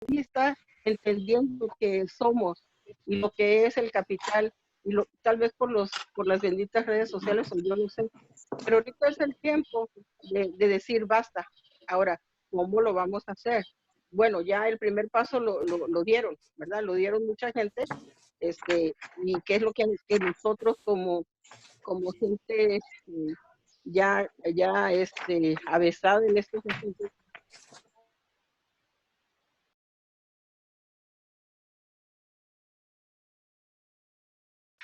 está entendiendo lo que somos y lo que es el capital, y tal vez por las benditas redes sociales, o yo no sé, pero ahorita es el tiempo de decir basta. Ahora, ¿cómo lo vamos a hacer? Bueno, ya el primer paso lo dieron, ¿verdad? Lo dieron mucha gente, y qué es lo que nosotros como gente ya avesada en estos asuntos.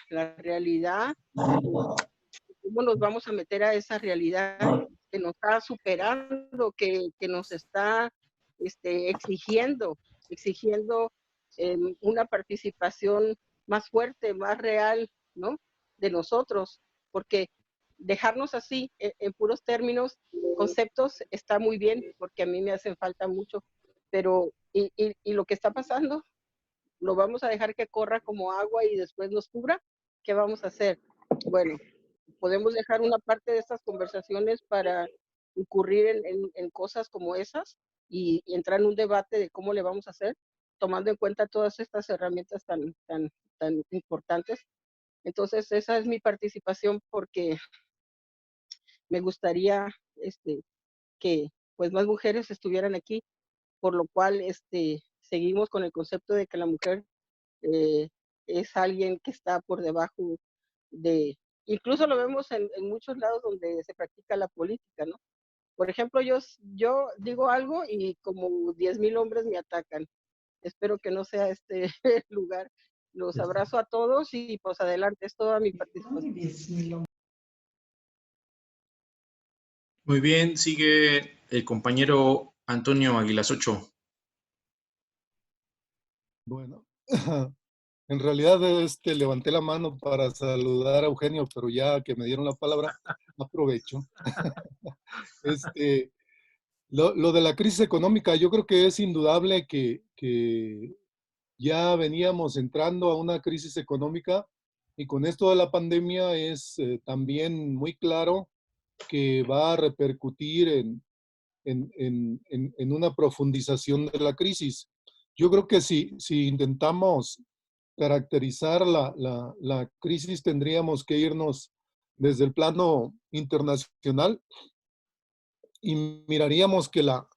La realidad, ¿cómo nos vamos a meter a esa realidad que nos está superando, que nos está exigiendo una participación más fuerte, más real, ¿no? De nosotros, porque dejarnos así, en puros términos, conceptos, está muy bien, porque a mí me hacen falta mucho, pero y lo que está pasando, ¿lo vamos a dejar que corra como agua y después nos cubra? ¿Qué vamos a hacer? Bueno, podemos dejar una parte de estas conversaciones para incurrir en cosas como esas y entrar en un debate de cómo le vamos a hacer, tomando en cuenta todas estas herramientas tan importantes. Entonces, esa es mi participación, porque me gustaría que pues más mujeres estuvieran aquí, por lo cual seguimos con el concepto de que la mujer eh, es alguien que está por debajo de, incluso lo vemos en muchos lados donde se practica la política, ¿no? Por ejemplo, yo digo algo y como 10,000 hombres me atacan. Espero que no sea este lugar. Los abrazo a todos y pues adelante, es toda mi participación. Muy bien, sigue el compañero Antonio Aguilas Ocho. Bueno, en realidad levanté la mano para saludar a Eugenio, pero ya que me dieron la palabra, aprovecho. Lo de la crisis económica, yo creo que es indudable que ya veníamos entrando a una crisis económica, y con esto de la pandemia es también muy claro que va a repercutir en una profundización de la crisis. Yo creo que si intentamos caracterizar la crisis, tendríamos que irnos desde el plano internacional y miraríamos que la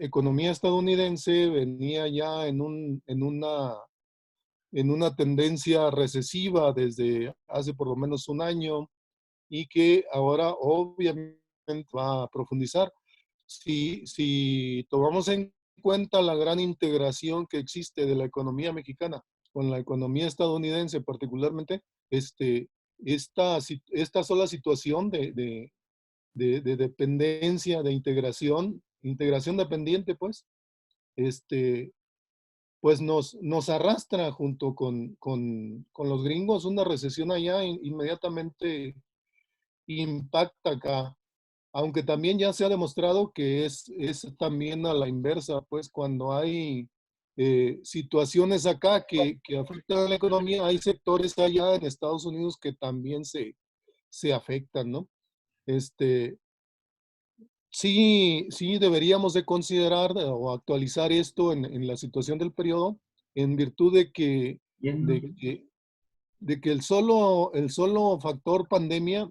economía estadounidense venía ya en una tendencia recesiva desde hace por lo menos un año, y que ahora obviamente va a profundizar. Si tomamos en cuenta la gran integración que existe de la economía mexicana con la economía estadounidense particularmente, esta sola situación de dependencia, de integración dependiente, pues nos arrastra junto con los gringos. Una recesión allá inmediatamente impacta acá, aunque también ya se ha demostrado que es también a la inversa, pues cuando hay situaciones acá que afectan a la economía, hay sectores allá en Estados Unidos que también se afectan, ¿no? Sí deberíamos de considerar o actualizar esto en la situación del periodo, en virtud de que el solo factor pandemia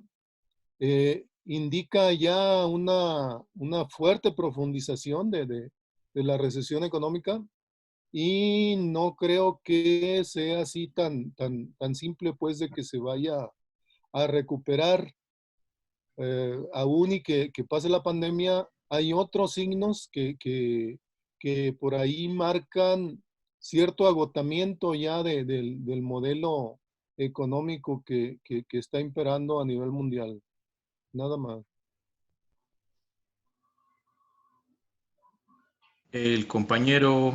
indica ya una fuerte profundización de la recesión económica, y no creo que sea así tan simple, pues, de que se vaya a recuperar aún y que pase la pandemia. Hay otros signos que por ahí marcan cierto agotamiento ya del modelo económico que está imperando a nivel mundial. Nada más. El compañero,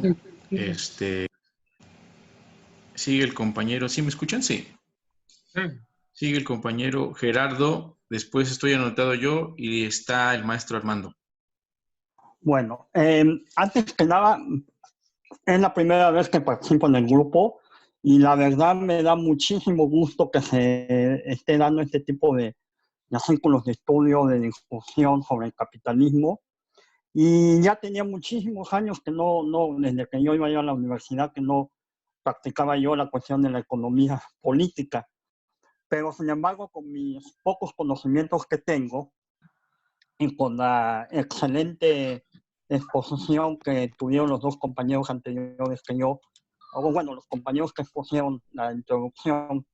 sigue el compañero, ¿sí me escuchan? Sí. Sigue el compañero Gerardo, después estoy anotado yo y está el maestro Armando. Bueno, antes que nada, es la primera vez que participo en el grupo y la verdad me da muchísimo gusto que se esté dando este tipo de círculos de estudio, de discusión sobre el capitalismo. Y ya tenía muchísimos años que desde que yo iba a la universidad, que no practicaba yo la cuestión de la economía política. Pero, sin embargo, con mis pocos conocimientos que tengo y con la excelente exposición que tuvieron los dos compañeros anteriores que yo, o bueno, los compañeros que expusieron la introducción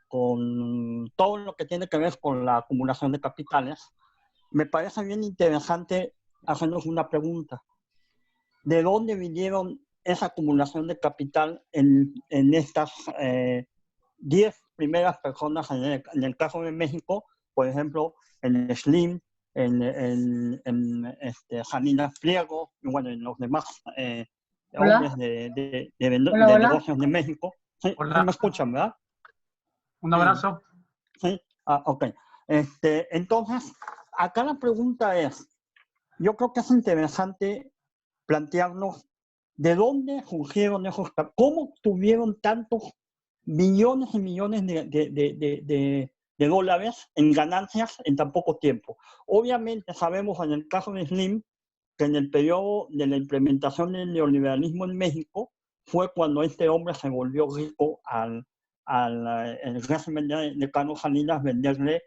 con todo lo que tiene que ver con la acumulación de capitales, me parece bien interesante hacernos una pregunta. ¿De dónde vinieron esa acumulación de capital en estas 10 primeras personas? En el caso de México, por ejemplo, en Slim, en Salinas Pliego, y bueno, en los demás hombres de negocios de México. ¿Sí? ¿Sí me escuchan, verdad? Un abrazo. Sí, ok. Entonces, acá la pregunta es, yo creo que es interesante plantearnos de dónde surgieron esos, cómo tuvieron tantos millones y millones de dólares en ganancias en tan poco tiempo. Obviamente sabemos en el caso de Slim que en el periodo de la implementación del neoliberalismo en México fue cuando este hombre se volvió rico al el régimen de Carlos Salinas venderle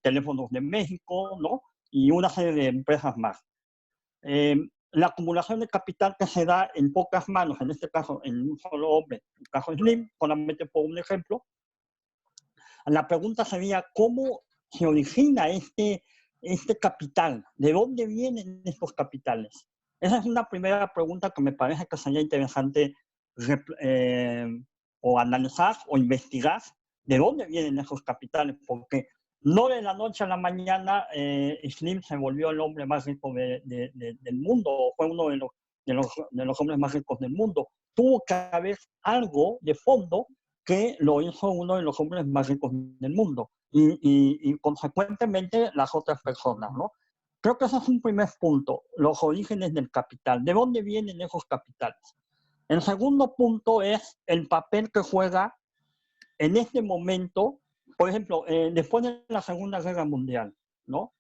teléfonos de México, ¿no? Y una serie de empresas más. La acumulación de capital que se da en pocas manos, en este caso en un solo hombre, en el caso de Slim, solamente por un ejemplo, la pregunta sería cómo se origina este capital, de dónde vienen estos capitales. Esa es una primera pregunta que me parece que sería interesante o analizar o investigar de dónde vienen esos capitales, porque no de la noche a la mañana Slim se volvió el hombre más rico del mundo, fue uno de los hombres más ricos del mundo. Tuvo que haber algo de fondo que lo hizo uno de los hombres más ricos del mundo y consecuentemente las otras personas, ¿no? Creo que ese es un primer punto, los orígenes del capital, ¿de dónde vienen esos capitales? El segundo punto es el papel que juega en este momento, por ejemplo, después de la Segunda Guerra Mundial, ¿no?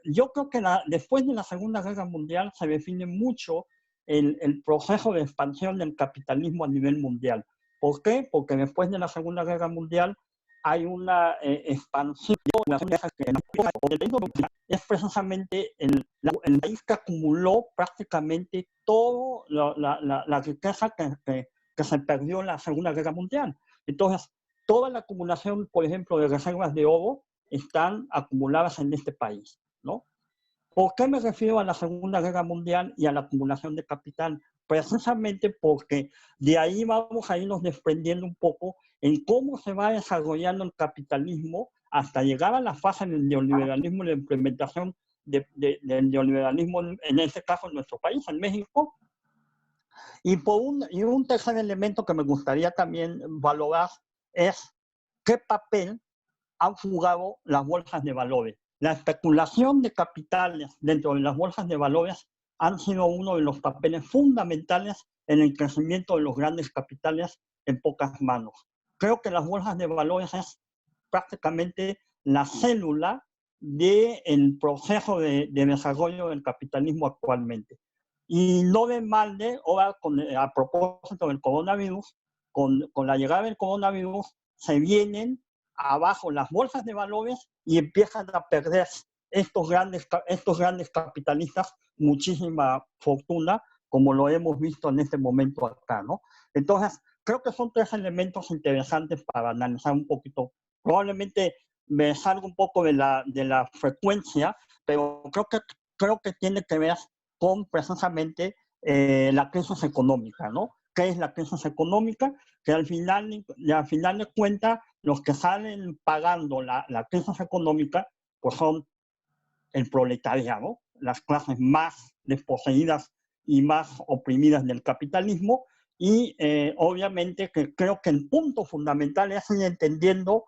Yo creo que después de la Segunda Guerra Mundial se define mucho el proceso de expansión del capitalismo a nivel mundial. ¿Por qué? Porque después de la Segunda Guerra Mundial hay una expansión es precisamente el país que acumuló prácticamente toda la riqueza que se perdió en la Segunda Guerra Mundial. Entonces, toda la acumulación, por ejemplo, de reservas de oro están acumuladas en este país, ¿no? ¿Por qué me refiero a la Segunda Guerra Mundial y a la acumulación de capital? Precisamente porque de ahí vamos a irnos desprendiendo un poco en cómo se va desarrollando el capitalismo hasta llegar a la fase del neoliberalismo y la implementación del neoliberalismo, en este caso en nuestro país, en México. Y un tercer elemento que me gustaría también valorar es qué papel han jugado las bolsas de valores. La especulación de capitales dentro de las bolsas de valores han sido uno de los papeles fundamentales en el crecimiento de los grandes capitales en pocas manos. Creo que las bolsas de valores es prácticamente la célula del proceso de desarrollo del capitalismo actualmente. Y no de balde, ahora a propósito del coronavirus, con la llegada del coronavirus, se vienen abajo las bolsas de valores y empiezan a perder estos grandes capitalistas muchísima fortuna, como lo hemos visto en este momento acá, ¿no? Entonces, creo que son tres elementos interesantes para analizar un poquito. Probablemente me salgo un poco de la frecuencia, pero creo que tiene que ver con precisamente la crisis económica, ¿no? ¿Qué es la crisis económica? Que al final de cuentas, los que salen pagando la crisis económica, pues son el proletariado, las clases más desposeídas y más oprimidas del capitalismo, y obviamente que creo que el punto fundamental es ir entendiendo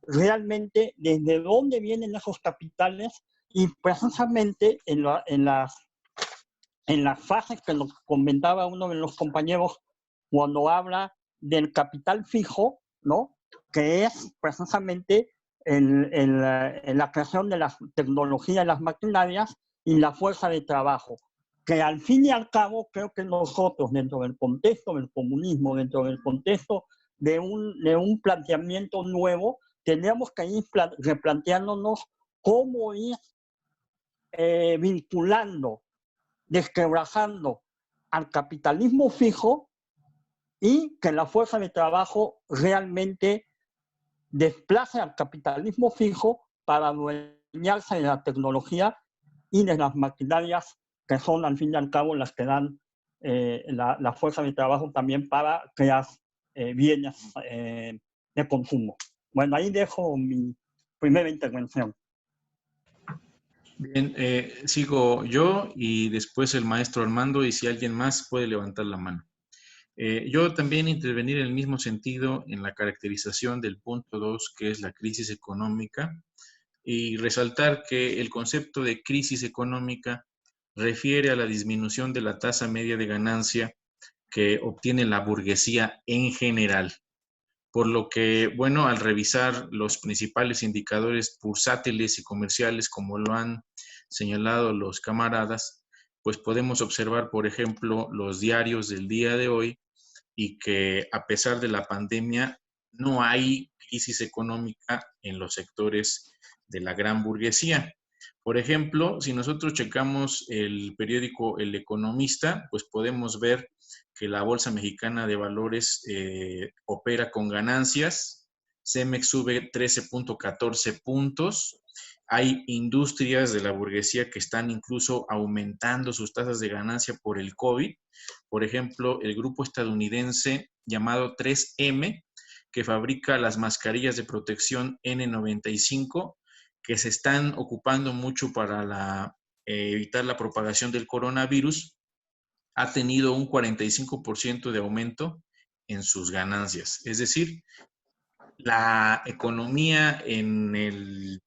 realmente desde dónde vienen esos capitales y precisamente en las fases que nos comentaba uno de los compañeros cuando habla del capital fijo, ¿no? Que es precisamente la creación de la tecnología y las maquinarias, y la fuerza de trabajo, que al fin y al cabo creo que nosotros, dentro del contexto del comunismo, dentro del contexto de un planteamiento nuevo, tendríamos que ir replanteándonos cómo ir vinculando, desquebrajando al capitalismo fijo y que la fuerza de trabajo realmente desplace al capitalismo fijo para adueñarse de la tecnología y de las maquinarias que son al fin y al cabo las que dan la fuerza de trabajo también para crear bienes de consumo. Bueno, ahí dejo mi primera intervención. Bien, sigo yo y después el maestro Armando, y si alguien más puede levantar la mano. Yo también intervenir en el mismo sentido en la caracterización del punto 2, que es la crisis económica, y resaltar que el concepto de crisis económica refiere a la disminución de la tasa media de ganancia que obtiene la burguesía en general. Por lo que, bueno, al revisar los principales indicadores bursátiles y comerciales, como lo han señalado los camaradas, pues podemos observar, por ejemplo, los diarios del día de hoy, y que a pesar de la pandemia no hay crisis económica en los sectores de la gran burguesía. Por ejemplo, si nosotros checamos el periódico El Economista, pues podemos ver que la Bolsa Mexicana de Valores opera con ganancias. Cemex sube 13.14 puntos. Hay industrias de la burguesía que están incluso aumentando sus tasas de ganancia por el COVID. Por ejemplo, el grupo estadounidense llamado 3M, que fabrica las mascarillas de protección N95, que se están ocupando mucho para evitar la propagación del coronavirus, ha tenido un 45% de aumento en sus ganancias. Es decir, la economía en el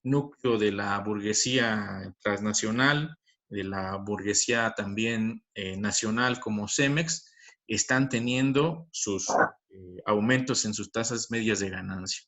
núcleo de la burguesía transnacional, de la burguesía también nacional como Cemex, están teniendo sus aumentos en sus tasas medias de ganancia.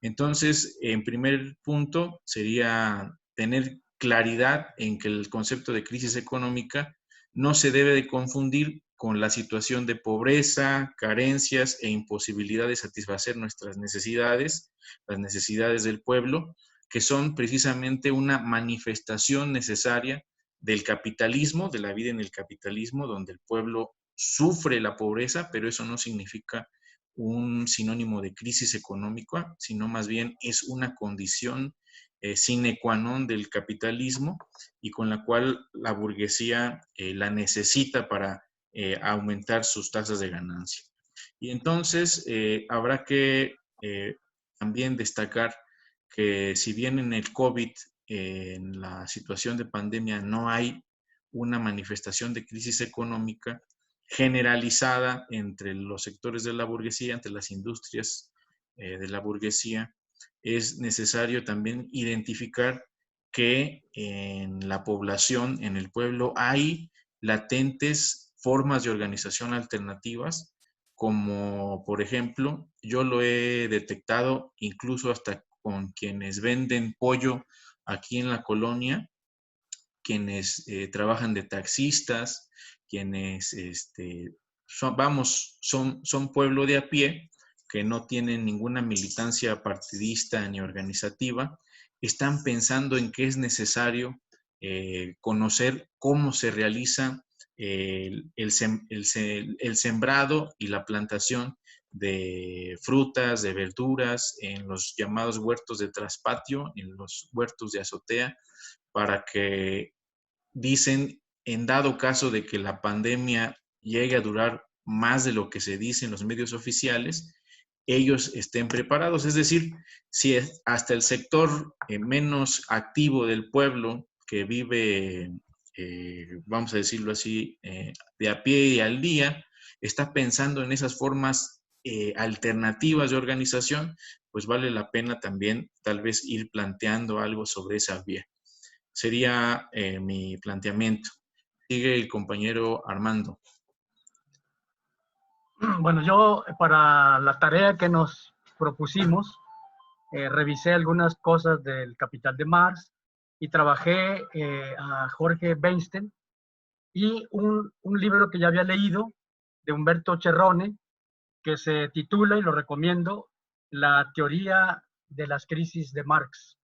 Entonces, en primer punto, sería tener claridad en que el concepto de crisis económica no se debe de confundir con la situación de pobreza, carencias e imposibilidad de satisfacer nuestras necesidades, las necesidades del pueblo, que son precisamente una manifestación necesaria del capitalismo, de la vida en el capitalismo, donde el pueblo sufre la pobreza, pero eso no significa un sinónimo de crisis económica, sino más bien es una condición sine qua non del capitalismo, y con la cual la burguesía la necesita para aumentar sus tasas de ganancia. Y entonces habrá que también destacar que si bien en el COVID, en la situación de pandemia, no hay una manifestación de crisis económica generalizada entre los sectores de la burguesía, entre las industrias de la burguesía, es necesario también identificar que en la población, en el pueblo, hay latentes formas de organización alternativas, como por ejemplo, yo lo he detectado incluso hasta con quienes venden pollo aquí en la colonia, quienes trabajan de taxistas, quienes son pueblo de a pie, que no tienen ninguna militancia partidista ni organizativa, están pensando en que es necesario conocer cómo se realiza el sembrado y la plantación de frutas, de verduras, en los llamados huertos de traspatio, en los huertos de azotea, para que, dicen, en dado caso de que la pandemia llegue a durar más de lo que se dice en los medios oficiales, ellos estén preparados. Es decir, si hasta el sector menos activo del pueblo, que vive, vamos a decirlo así, de a pie y al día, está pensando en esas formas alternativas de organización, pues vale la pena también tal vez ir planteando algo sobre esa vía. Sería mi planteamiento. Sigue el compañero Armando. Bueno, yo para la tarea que nos propusimos, revisé algunas cosas del Capital de Marx, y trabajé a Jorge Weinstein, y un libro que ya había leído de Humberto Cerrone, que se titula, y lo recomiendo, La teoría de las crisis de Marx.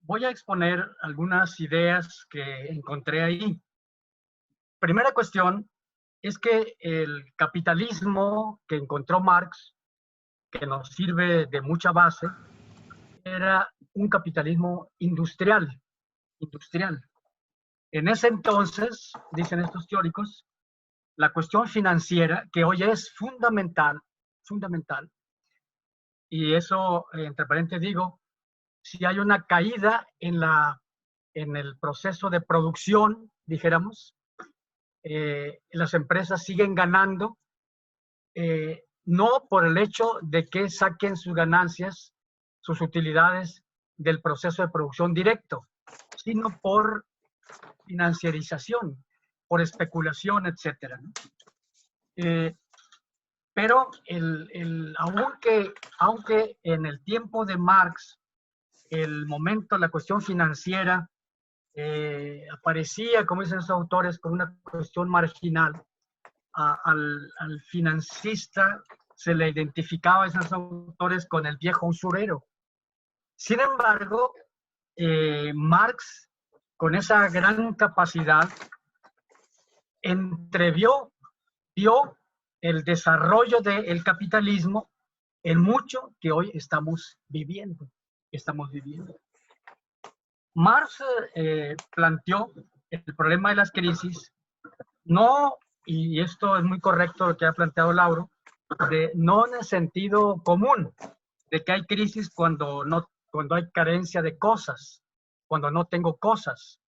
Voy a exponer algunas ideas que encontré ahí. Primera cuestión es que el capitalismo que encontró Marx, que nos sirve de mucha base, era un capitalismo industrial. En ese entonces, dicen estos teóricos, la cuestión financiera, que hoy es fundamental, y eso, entre paréntesis digo, si hay una caída en el proceso de producción, dijéramos, las empresas siguen ganando, no por el hecho de que saquen sus ganancias, sus utilidades del proceso de producción directo, sino por financiarización, por especulación, etcétera, ¿no? Pero aunque en el tiempo de Marx, el momento, la cuestión financiera aparecía, como dicen los autores, como una cuestión marginal, al financista se le identificaba a esos autores con el viejo usurero. Sin embargo, Marx, con esa gran capacidad, vio el desarrollo del capitalismo en mucho que hoy estamos viviendo. Marx planteó el problema de las crisis, no, y esto es muy correcto lo que ha planteado Lauro, no en el sentido común, de que hay crisis cuando hay carencia de cosas, cuando no tengo cosas,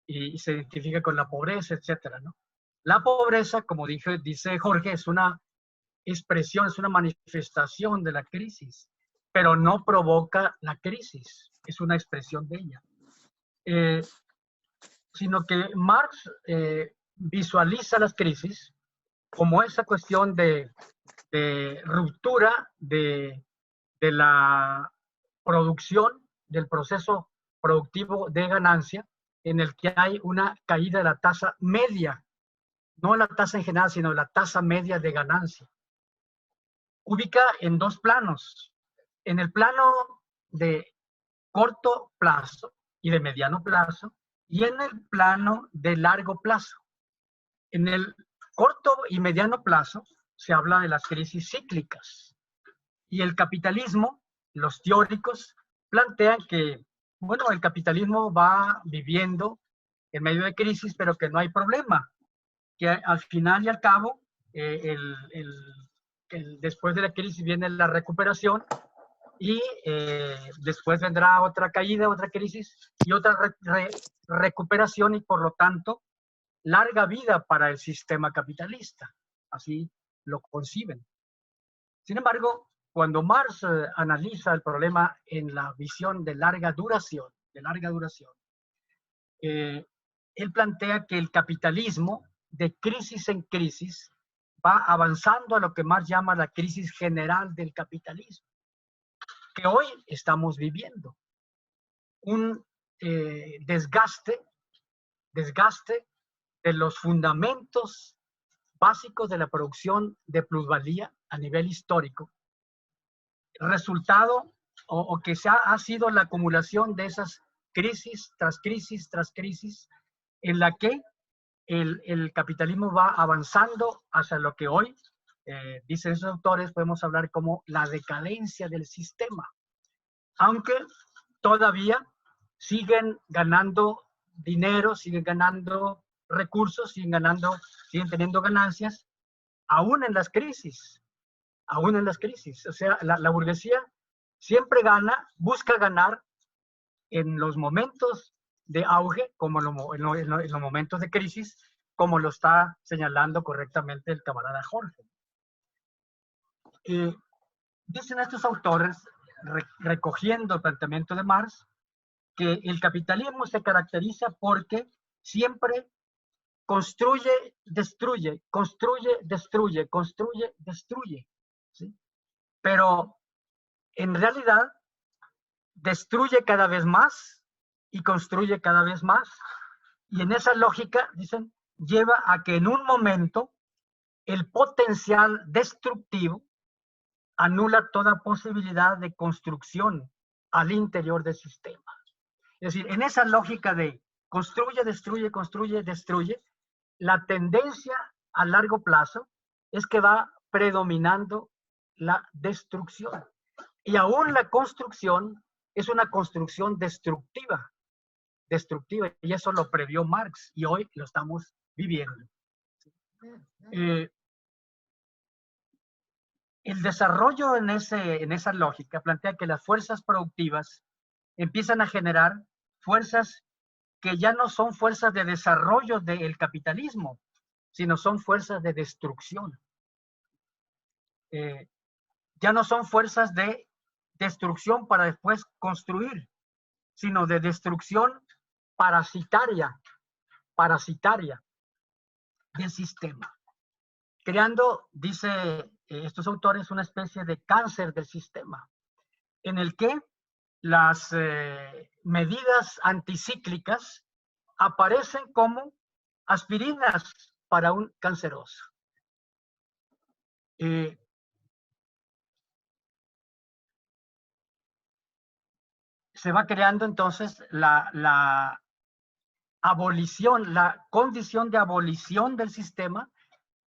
y se identifica con la pobreza, etcétera, ¿no? La pobreza, como dice Jorge, es una expresión, es una manifestación de la crisis, pero no provoca la crisis, es una expresión de ella. Sino que Marx visualiza las crisis como esa cuestión de ruptura de la producción, del proceso productivo de ganancia, en el que hay una caída de la tasa media, no la tasa en general, sino la tasa media de ganancia. Ubica en dos planos. En el plano de corto plazo y de mediano plazo, y en el plano de largo plazo. En el corto y mediano plazo se habla de las crisis cíclicas. Y el capitalismo, los teóricos, plantean que, bueno, el capitalismo va viviendo en medio de crisis, pero que no hay problema, que al final y al cabo, después de la crisis viene la recuperación, y después vendrá otra caída, otra crisis y otra recuperación, y por lo tanto, larga vida para el sistema capitalista. Así lo conciben. Sin embargo, cuando Marx analiza el problema en la visión de larga duración, él plantea que el capitalismo, de crisis en crisis, va avanzando a lo que Marx llama la crisis general del capitalismo, que hoy estamos viviendo. Un desgaste de los fundamentos básicos de la producción de plusvalía a nivel histórico, resultado o que ha sido la acumulación de esas crisis tras crisis tras crisis, en la que el capitalismo va avanzando hacia lo que hoy, dicen esos autores, podemos hablar como la decadencia del sistema. Aunque todavía siguen ganando dinero, siguen ganando recursos, siguen teniendo ganancias, aún en las crisis. O sea, la burguesía siempre busca ganar en los momentos de auge, como en los momentos de crisis, como lo está señalando correctamente el camarada Jorge. Dicen estos autores, recogiendo el planteamiento de Marx, que el capitalismo se caracteriza porque siempre construye, destruye, construye, destruye, construye, destruye, ¿sí? Pero en realidad destruye cada vez más y construye cada vez más. Y en esa lógica, dicen, lleva a que en un momento el potencial destructivo anula toda posibilidad de construcción al interior del sistema. Es decir, en esa lógica de construye, destruye, construye, destruye, la tendencia a largo plazo es que va predominando la destrucción. Y aún la construcción es una construcción destructiva. Y eso lo previó Marx y hoy lo estamos viviendo. El desarrollo en esa lógica plantea que las fuerzas productivas empiezan a generar fuerzas que ya no son fuerzas de desarrollo del capitalismo, sino son fuerzas de destrucción. Ya no son fuerzas de destrucción para después construir, sino de destrucción parasitaria del sistema. Creando, dice estos autores, una especie de cáncer del sistema, en el que las medidas anticíclicas aparecen como aspirinas para un canceroso. Se va creando entonces la abolición, la condición de abolición del sistema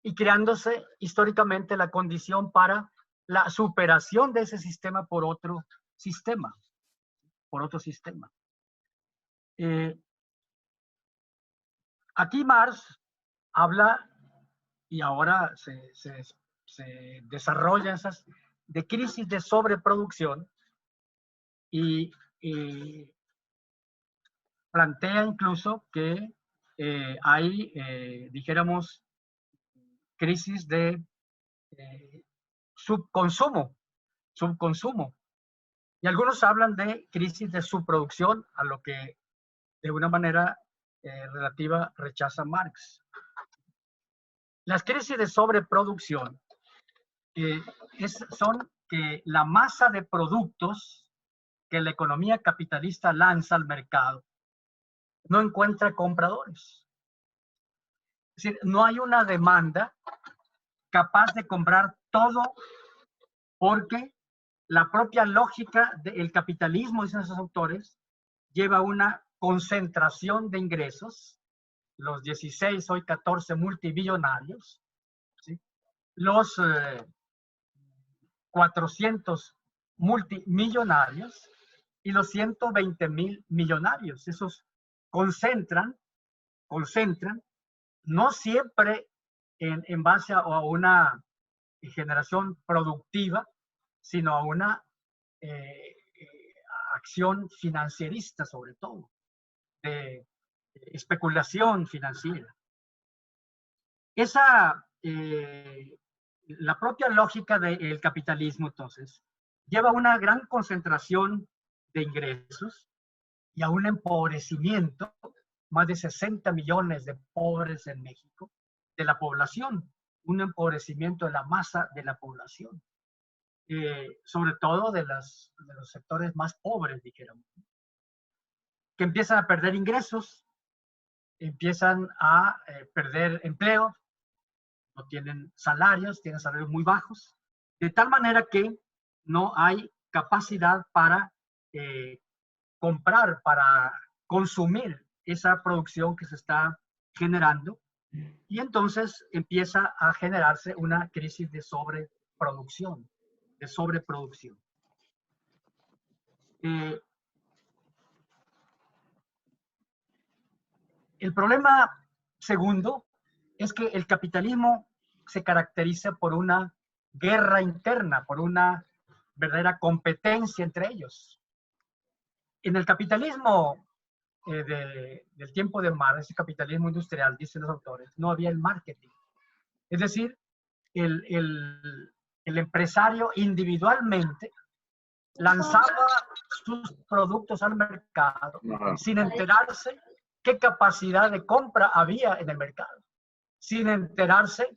y creándose históricamente la condición para la superación de ese sistema por otro sistema. Aquí Marx habla, y ahora se desarrollan esas de crisis de sobreproducción y plantea incluso que hay, dijéramos, crisis de subconsumo. Y algunos hablan de crisis de subproducción, a lo que de una manera relativa rechaza Marx. Las crisis de sobreproducción son que la masa de productos que la economía capitalista lanza al mercado no encuentra compradores. Es decir, no hay una demanda capaz de comprar todo porque la propia lógica del capitalismo, dicen esos autores, lleva una concentración de ingresos, los 16, hoy 14 multibillonarios, ¿sí? Los 400 multimillonarios y los 120,000 millonarios. Esos concentran, no siempre en base a una generación productiva, sino a una acción financierista, sobre todo, de especulación financiera. La propia lógica del capitalismo, entonces, lleva a una gran concentración de ingresos y a un empobrecimiento, más de 60 millones de pobres en México, de la población, un empobrecimiento de la masa de la población, sobre todo de los sectores más pobres, dijéramos, que empiezan a perder ingresos, empiezan a perder empleo, no tienen salarios, tienen salarios muy bajos, de tal manera que no hay capacidad para comprar, para consumir esa producción que se está generando, y entonces empieza a generarse una crisis de sobreproducción. El problema segundo es que el capitalismo se caracteriza por una guerra interna, por una verdadera competencia entre ellos. En el capitalismo del tiempo de Marx, ese capitalismo industrial, dicen los autores, no había el marketing. Es decir, el empresario individualmente lanzaba sus productos al mercado sin enterarse qué capacidad de compra había en el mercado, sin enterarse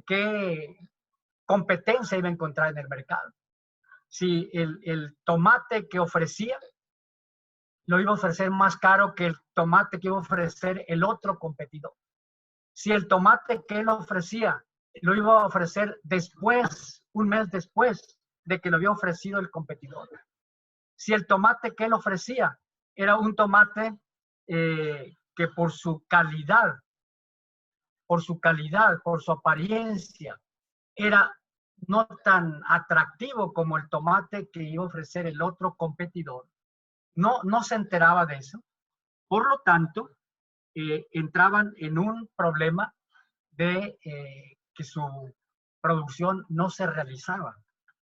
qué competencia iba a encontrar en el mercado. si el tomate que ofrecía lo iba a ofrecer más caro que el tomate que iba a ofrecer el otro competidor. Si el tomate que él ofrecía lo iba a ofrecer después, un mes después de que lo había ofrecido el competidor. Si el tomate que él ofrecía era un tomate que por su calidad, por su apariencia, era no tan atractivo como el tomate que iba a ofrecer el otro competidor. No se enteraba de eso. Por lo tanto, entraban en un problema de que su producción no se realizaba.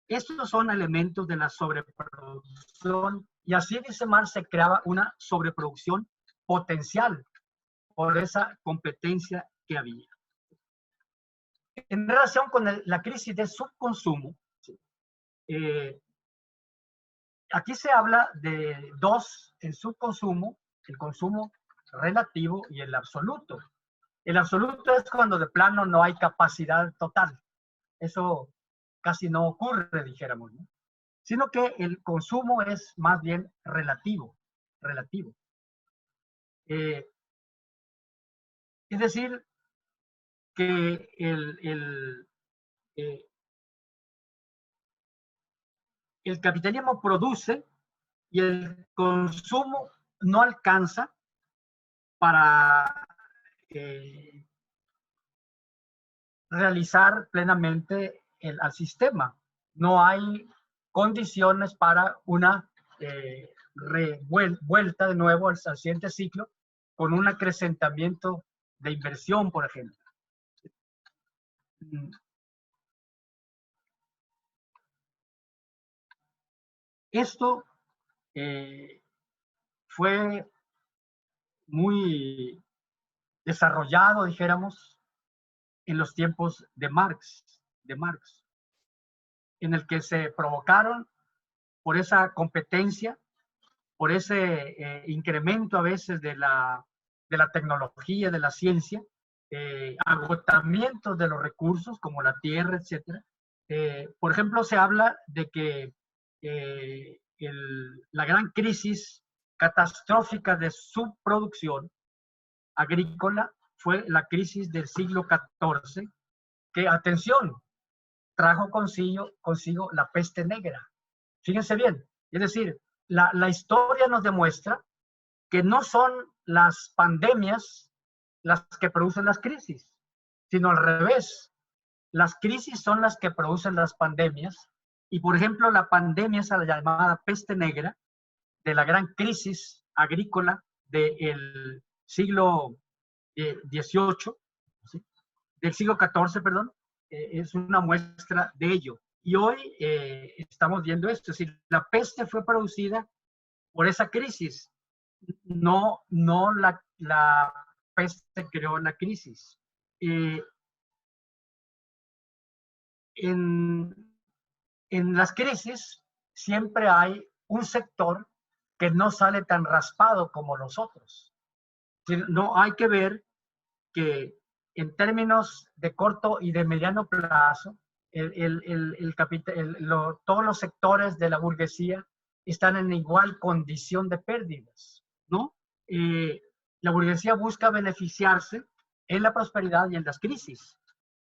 Estos son elementos de la sobreproducción y así, dice Marx, se creaba una sobreproducción potencial por esa competencia que había. En relación con la crisis de subconsumo, aquí se habla de dos, el subconsumo, el consumo relativo y el absoluto. El absoluto es cuando de plano no hay capacidad total. Eso casi no ocurre, dijéramos, ¿no? Sino que el consumo es más bien relativo. Es decir, que el capitalismo produce y el consumo no alcanza para realizar plenamente al sistema. No hay condiciones para una vuelta de nuevo al siguiente ciclo con un acrecentamiento de inversión, por ejemplo. Esto fue muy desarrollado, dijéramos, en los tiempos de Marx, en el que se provocaron por esa competencia, por ese incremento a veces de la tecnología, de la ciencia, agotamiento de los recursos como la tierra, etc. Por ejemplo, se habla de que la gran crisis catastrófica de subproducción agrícola fue la crisis del siglo XIV, que, atención, trajo consigo la peste negra. Fíjense bien, es decir, la historia nos demuestra que no son las pandemias las que producen las crisis, sino al revés. Las crisis son las que producen las pandemias. Y, por ejemplo, la pandemia es la llamada peste negra de la gran crisis agrícola del siglo XVIII, ¿sí? Del siglo XIV, perdón, es una muestra de ello. Y hoy estamos viendo esto, es decir, la peste fue producida por esa crisis, no la peste creó la crisis. En las crisis siempre hay un sector que no sale tan raspado como los otros. No hay que ver que en términos de corto y de mediano plazo, todos los sectores de la burguesía están en igual condición de pérdidas, ¿no? La burguesía busca beneficiarse en la prosperidad y en las crisis.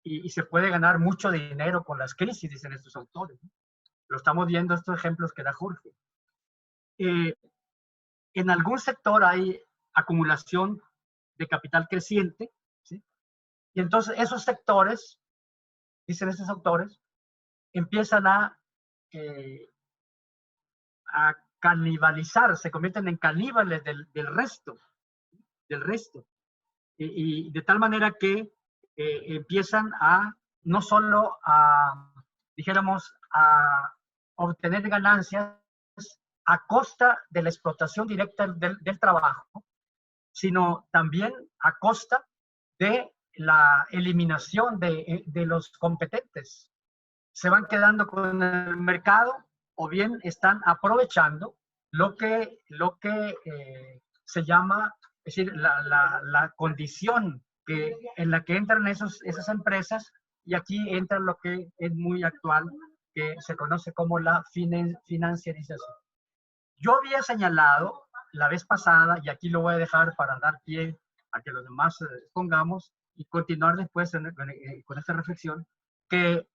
Y se puede ganar mucho dinero con las crisis, dicen estos autores, ¿no? Lo estamos viendo estos ejemplos que da Jorge. En algún sector hay acumulación de capital creciente, ¿sí? Y entonces esos sectores, dicen estos autores, empiezan a canibalizar, se convierten en caníbales del resto. Y de tal manera que empiezan no solo dijéramos, a obtener ganancias a costa de la explotación directa del trabajo, sino también a costa de la eliminación de los competentes. Se van quedando con el mercado o bien están aprovechando lo que se llama, es decir, la condición en la que entran esas empresas, y aquí entra lo que es muy actual, que se conoce como la financiarización. Yo había señalado la vez pasada, y aquí lo voy a dejar para dar pie a que los demás pongamos y continuar después con esta reflexión, que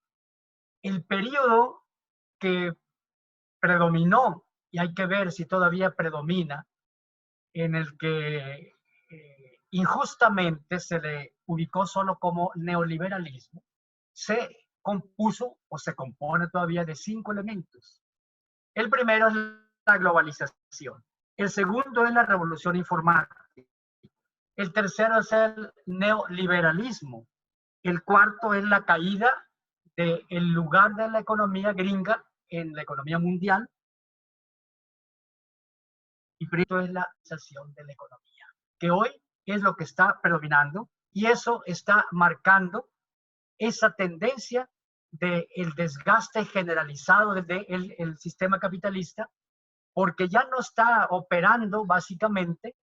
el periodo que predominó, y hay que ver si todavía predomina, en el que injustamente se le ubicó solo como neoliberalismo, se compuso o se compone todavía de 5 elementos. El primero es la globalización. El segundo es la revolución informática. El tercero es el neoliberalismo. El cuarto es la caída del lugar de la economía gringa en la economía mundial. Y primero es la sensación de la economía, que hoy es lo que está predominando, y eso está marcando esa tendencia del desgaste generalizado del sistema capitalista, porque ya no está operando básicamente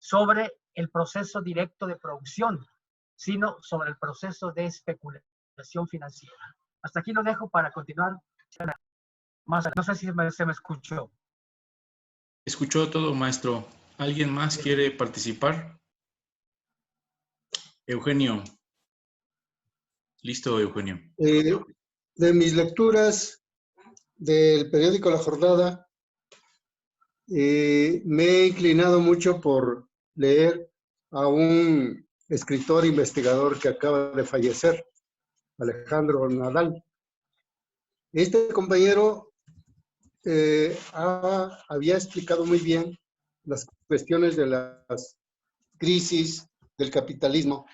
sobre el proceso directo de producción, sino sobre el proceso de especulación financiera. Hasta aquí lo dejo para continuar. No sé si se me escuchó. Escuchó todo, maestro. ¿Alguien más quiere participar? Eugenio. Listo, Eugenio. De mis lecturas del periódico La Jornada, me he inclinado mucho por leer a un escritor investigador que acaba de fallecer, Alejandro Nadal. Este compañero había explicado muy bien las cuestiones de las crisis del capitalismo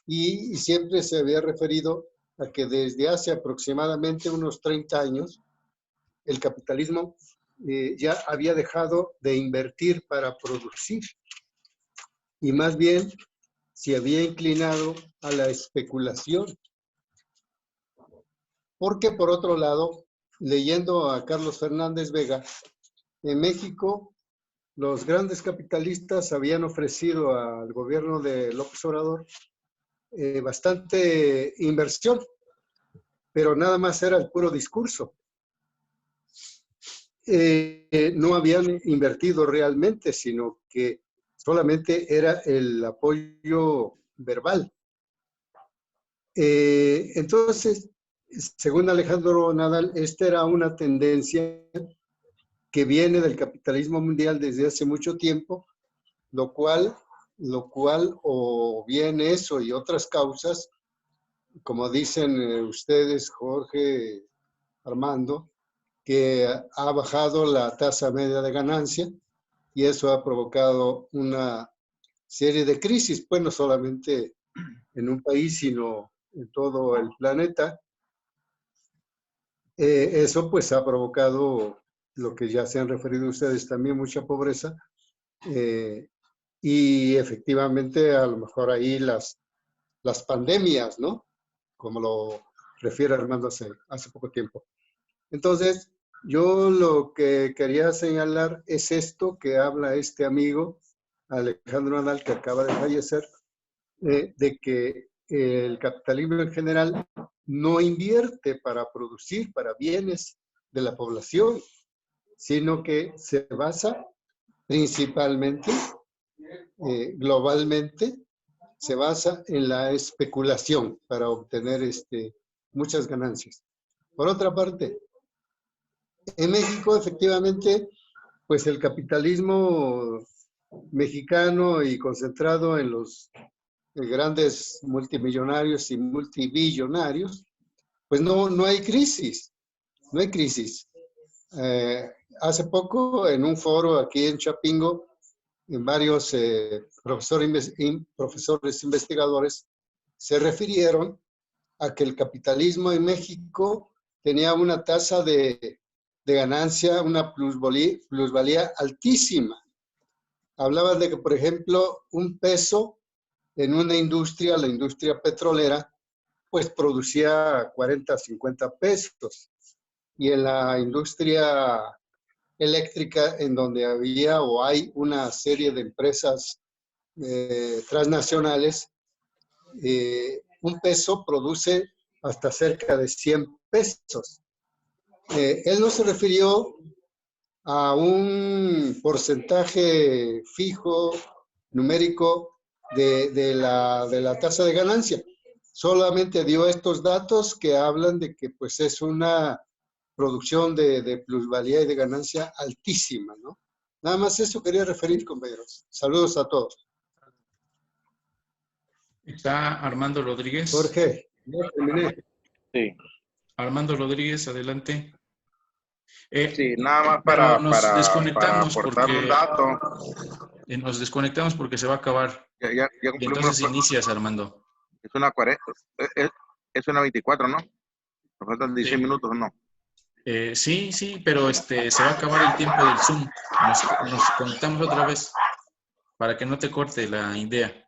y siempre se había referido a que desde hace aproximadamente unos 30 años el capitalismo ya había dejado de invertir para producir y más bien se había inclinado a la especulación. Porque por otro lado, leyendo a Carlos Fernández Vega, en México los grandes capitalistas habían ofrecido al gobierno de López Obrador bastante inversión, pero nada más era el puro discurso. No habían invertido realmente, sino que solamente era el apoyo verbal. Entonces, según Alejandro Nadal, esta era una tendencia que viene del capitalismo mundial desde hace mucho tiempo, lo cual o bien eso y otras causas, como dicen ustedes, Jorge, Armando, que ha bajado la tasa media de ganancia y eso ha provocado una serie de crisis, pues no solamente en un país, sino en todo el planeta. Eso pues ha provocado lo que ya se han referido ustedes también, mucha pobreza, y efectivamente a lo mejor ahí las pandemias, ¿no? Como lo refiere Armando hace poco tiempo. Entonces, yo lo que quería señalar es esto que habla este amigo, Alejandro Nadal, que acaba de fallecer, de que el capitalismo en general no invierte para producir para bienes de la población, sino que se basa principalmente, globalmente, se basa en la especulación para obtener muchas ganancias. Por otra parte, en México, efectivamente, pues el capitalismo mexicano y concentrado en los grandes multimillonarios y multibillonarios, pues no hay crisis, no hay crisis. Hace poco, en un foro aquí en Chapingo, en varios profesores investigadores se refirieron a que el capitalismo en México tenía una tasa de ganancia, una plusvalía altísima. Hablaban de que, por ejemplo, un peso en una industria, la industria petrolera, pues producía 40, 50 pesos. Y en la industria eléctrica, en donde había o hay una serie de empresas transnacionales, un peso produce hasta cerca de 100 pesos. él no se refirió a un porcentaje fijo, numérico, de la tasa de ganancia. Solamente dio estos datos que hablan de que pues es una producción de plusvalía y de ganancia altísima, ¿no? Nada más eso quería referir, compañeros. Saludos a todos. ¿Está Armando Rodríguez? Jorge, ya terminé. Sí, Armando Rodríguez, adelante. sí, nada más Pero nos para desconectamos aportar un porque dato. nos desconectamos porque se va a acabar. Ya Y cumplimos entonces los- inicias, Armando. es una 40, es una 24, ¿no? Nos faltan 16 Sí. minutos, ¿o no? Sí, pero se va a acabar el tiempo del Zoom. Nos conectamos otra vez para que no te corte la idea.